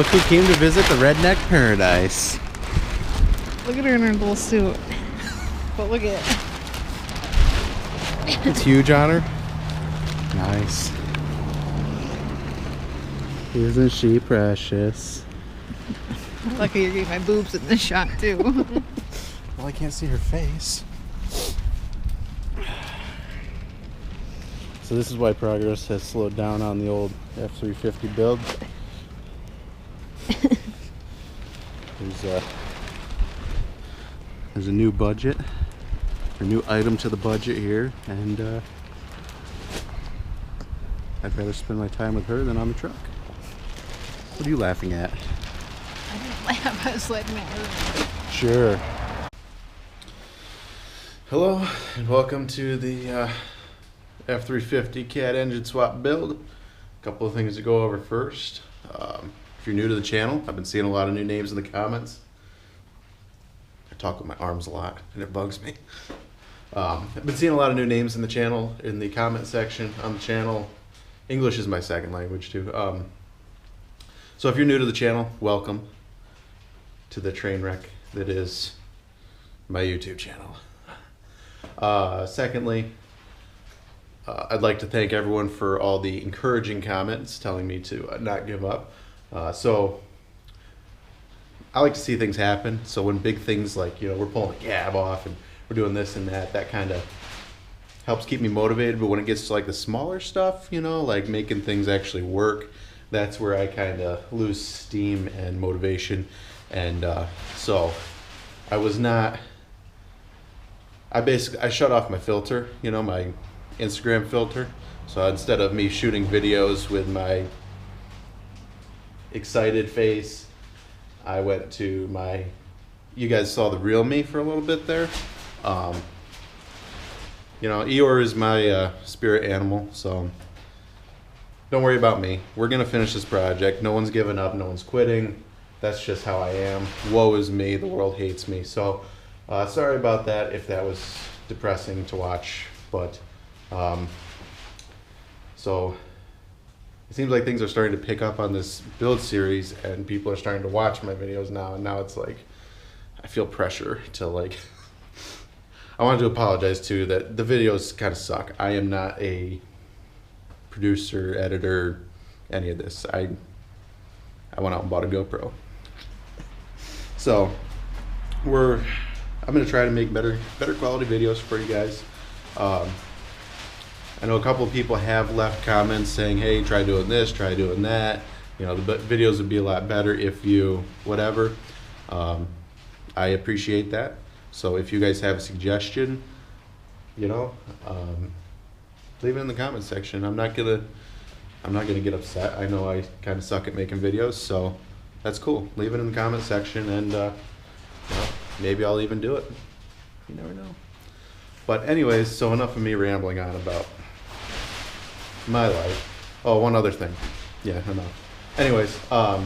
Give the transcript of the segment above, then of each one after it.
Look who came to visit the redneck paradise. Look at her in her little suit. But look at it. It's huge on her. Nice. Isn't she precious? Lucky you're getting my boobs in this shot too. Well, I can't see her face. So this is why progress has slowed down on the old F350 build. There's a new budget, a new item to the budget here, and I'd rather spend my time with her than on the truck. What are you laughing at? I didn't laugh, I was letting it hurt. Sure. Hello, and welcome to the F350 CAD engine swap build. A couple of things to go over first. If you're new to the channel, I've been seeing a lot of new names in the comments. I talk with my arms a lot, and it bugs me. I've been seeing a lot of new names in the channel, in the comment section on the channel. English is my second language too. So if you're new to the channel, welcome to the train wreck that is my YouTube channel. Secondly, I'd like to thank everyone for all the encouraging comments telling me to not give up. So I like to see things happen. So when big things like, we're pulling a cab off and we're doing this and that, that kind of helps keep me motivated. But when it gets to like the smaller stuff, like making things actually work, that's where I kind of lose steam and motivation. And so I shut off my filter, my Instagram filter. So instead of me shooting videos with my excited face, I went to you guys saw the real me for a little bit there. Eeyore is my spirit animal, so don't worry about me. We're gonna finish this project. No one's giving up, no one's quitting. That's just how I am. Woe is me, the world hates me. So sorry about that if that was depressing to watch, but so it seems like things are starting to pick up on this build series and people are starting to watch my videos now, and now it's like I feel pressure to I wanted to apologize too that the videos kind of suck. I am not a producer, editor, any of this. I went out and bought a GoPro. So I'm gonna try to make better quality videos for you guys. I know a couple of people have left comments saying, hey, try doing this, try doing that. The videos would be a lot better if you whatever. I appreciate that. So if you guys have a suggestion, leave it in the comment section. I'm not gonna get upset. I know I kind of suck at making videos, so that's cool. Leave it in the comment section, and maybe I'll even do it. You never know. But anyways, so enough of me rambling on about my life. Oh, one other thing. Yeah, enough. Anyways, I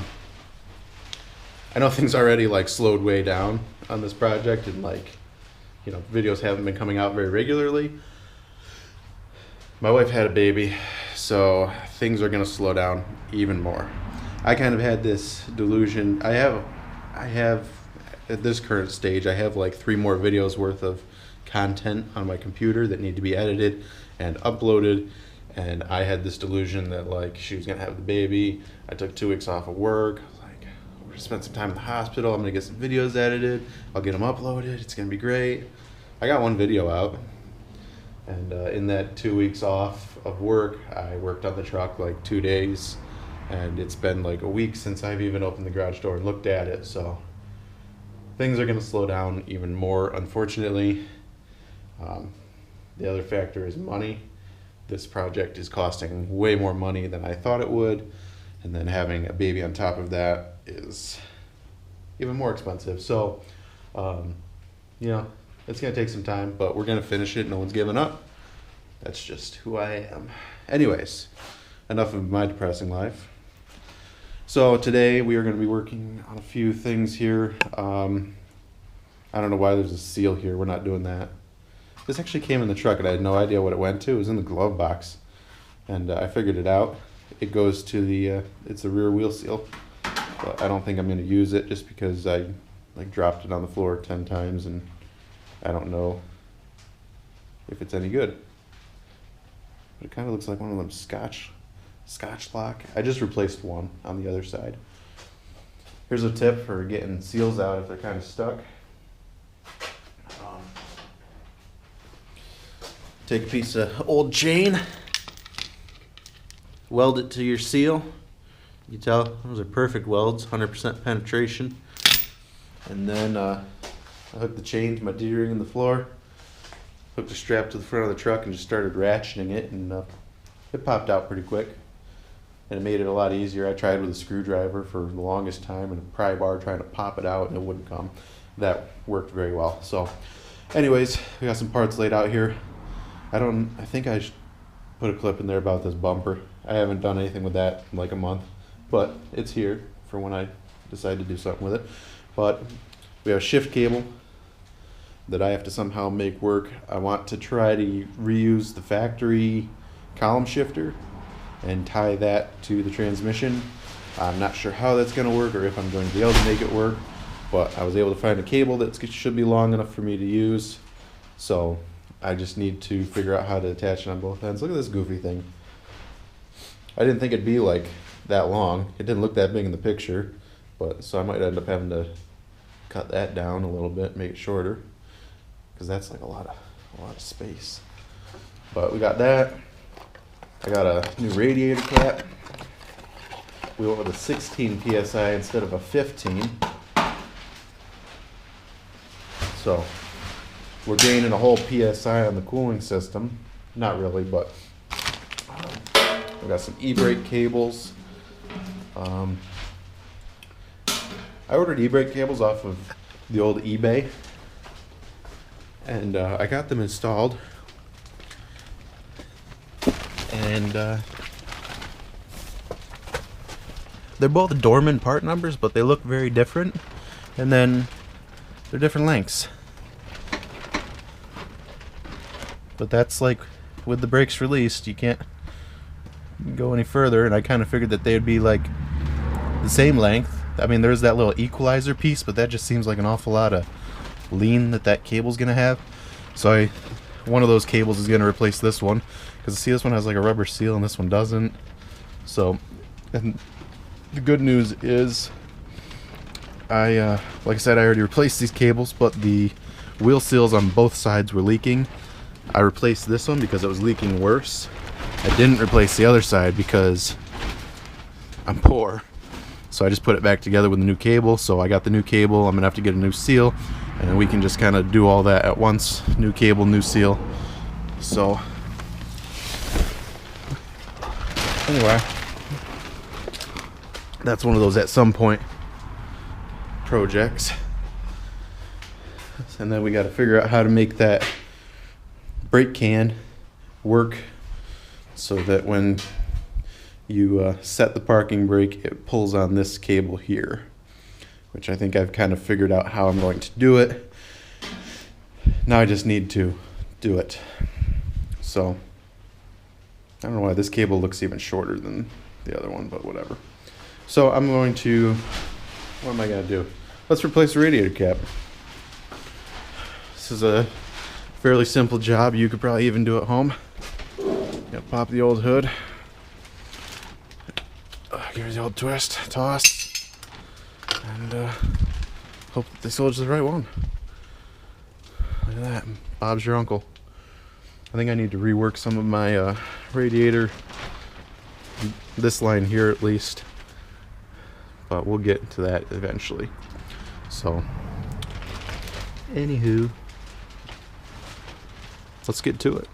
know things already slowed way down on this project, and videos haven't been coming out very regularly. My wife had a baby, so things are gonna slow down even more. I kind of had this delusion. I have at this current stage, I have 3 more videos worth of content on my computer that need to be edited and uploaded. And I had this delusion that she was gonna have the baby. I took 2 weeks off of work. I was like, we're gonna spend some time in the hospital. I'm gonna get some videos edited. I'll get them uploaded. It's gonna be great. I got 1 video out. And in that 2 weeks off of work, I worked on the truck 2 days. And it's been a week since I've even opened the garage door and looked at it. So things are gonna slow down even more, unfortunately. The other factor is money. This project is costing way more money than I thought it would, and then having a baby on top of that is even more expensive. So, it's gonna take some time, but we're gonna finish it. No one's giving up. That's just who I am. Anyways, enough of my depressing life. So today we are gonna be working on a few things here. I don't know why there's a seal here. We're not doing that. This actually came in the truck and I had no idea what it went to. It was in the glove box, and I figured it out. It goes to the, it's the rear wheel seal. but I don't think I'm going to use it just because I like dropped it on the floor 10 times and I don't know if it's any good. But it kind of looks like one of them scotch lock. I just replaced one on the other side. Here's a tip for getting seals out if they're kind of stuck. Take a piece of old chain, weld it to your seal. You tell those are perfect welds, 100% penetration. And then I hooked the chain to my D-ring in the floor, hooked a strap to the front of the truck and just started ratcheting it, and it popped out pretty quick. And it made it a lot easier. I tried with a screwdriver for the longest time and a pry bar trying to pop it out and it wouldn't come. That worked very well. So anyways, we got some parts laid out here. I think I should put a clip in there about this bumper. I haven't done anything with that in like a month, but it's here for when I decide to do something with it. But we have a shift cable that I have to somehow make work. I want to try to reuse the factory column shifter and tie that to the transmission. I'm not sure how that's going to work or if I'm going to be able to make it work, but I was able to find a cable that should be long enough for me to use. So I just need to figure out how to attach it on both ends. Look at this goofy thing. I didn't think it'd be like that long. It didn't look that big in the picture, but so I might end up having to cut that down a little bit, make it shorter, because that's like a lot of space. But we got that. I got a new radiator cap. We went with a 16 psi instead of a 15. So we're gaining a whole psi on the cooling system. Not really, but we got some e-brake cables. I ordered e-brake cables off of the old eBay, and I got them installed. And they're both Dorman part numbers, but they look very different. And then they're different lengths. But that's like with the brakes released, you can't go any further. And I kind of figured that they'd be like the same length. I mean, there's that little equalizer piece, but that just seems like an awful lot of lean that cable's gonna have. So one of those cables is gonna replace this one, because see, this one has like a rubber seal and this one doesn't. So, and the good news is like I said, I already replaced these cables, but the wheel seals on both sides were leaking. I replaced this one because it was leaking worse. I didn't replace the other side because I'm poor. So I just put it back together with a new cable. So I got the new cable. I'm gonna have to get a new seal, and then we can just kind of do all that at once. New cable, new seal. So anyway, that's one of those at some point projects. And then we got to figure out how to make that brake can work so that when you set the parking brake, it pulls on this cable here, which I think I've kind of figured out how I'm going to do it. Now I just need to do it. So I don't know why this cable looks even shorter than the other one, but whatever. So I'm going to, what am I going to do? Let's replace the radiator cap. This is a fairly simple job. You could probably even do at home. Gotta pop the old hood. Give it the old twist, toss, and hope that they sold you the right one. Look at that. Bob's your uncle. I think I need to rework some of my radiator, this line here at least, but we'll get to that eventually. So anywho, let's get to it.